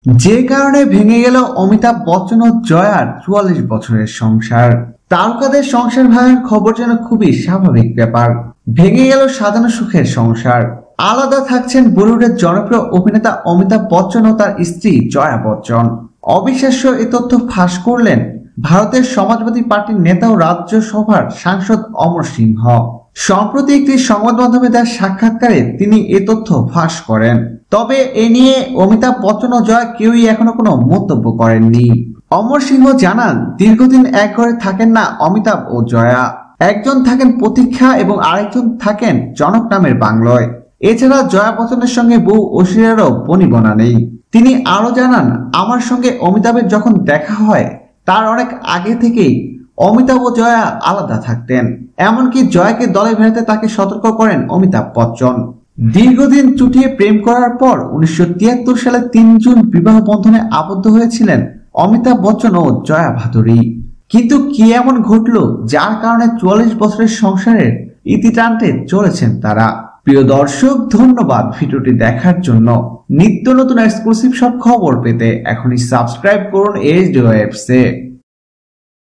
যে কারণে ভেঙে গেল অমিতাভ বচ্চন ও জয়ার ৪৪ বছরের সংসার। তারকাদের সংসার ভাঙার খবর যেন খুবই স্বাভাবিক ব্যাপার। ভেঙে গেল সাজানো সুখের সংসার। আলাদা থাকছেন বলিউডের জনপ্রিয় অভিনেতা অমিতাভ বচ্চন ও তার স্ত্রী জয়া বচ্চন। অবিশ্বাস্য এ তথ্য ফাঁস করলেন ভারতের সমাজবাদী পার্টির নেতা ও রাজ্যসভার সাংসদ অমর সিংহ। সম্প্রতি একটি সংবাদ মাধ্যমে দেওয়া সাক্ষাৎকারে তিনি এ তথ্য ফাঁস করেন। তবে এ নিয়ে অমিতাভ বচ্চন ও জয়া কেউই এখনো কোনো মন্তব্য করেননি। অমর সিংহ জানান, দীর্ঘদিন এক ঘরে থাকেন না অমিতাভ ও জয়া। একজন থাকেন প্রতীক্ষা এবং আরেকজন থাকেন জনক নামের বাংলোয়। এছাড়া জয়া বচ্চনের সঙ্গে বউ ঐশ্বরিয়ারও বনিবনা নেই। তিনি আরো জানান, আমার সঙ্গে অমিতাভের যখন দেখা হয় তার অনেক আগে থেকেই অমিতাভ ও জয়া আলাদা থাকতেন। এমনকি জয়াকে দলে ভেড়াতে তাকে সতর্ক করেন অমিতাভ বচ্চন। দীর্ঘদিন চুটিয়ে প্রেম করার পর ১৯৭৩ সালে ৩ জুন বিবাহ বন্ধনে আবদ্ধ হয়েছিলেন অমিতাভ বচ্চন ও জয়া ভাদুরী। কিন্তু কি এমন ঘটলো যার কারণে ৪৪ বছরের সংসারের ইতি টানতে চলেছেন তারা? প্রিয় দর্শক, ধন্যবাদ ভিডিওটি দেখার জন্য। নিত্য নতুন এক্সক্লুসিভ সব খবর পেতে এখনই সাবস্ক্রাইব করুন এইচডি ওয়েবসে।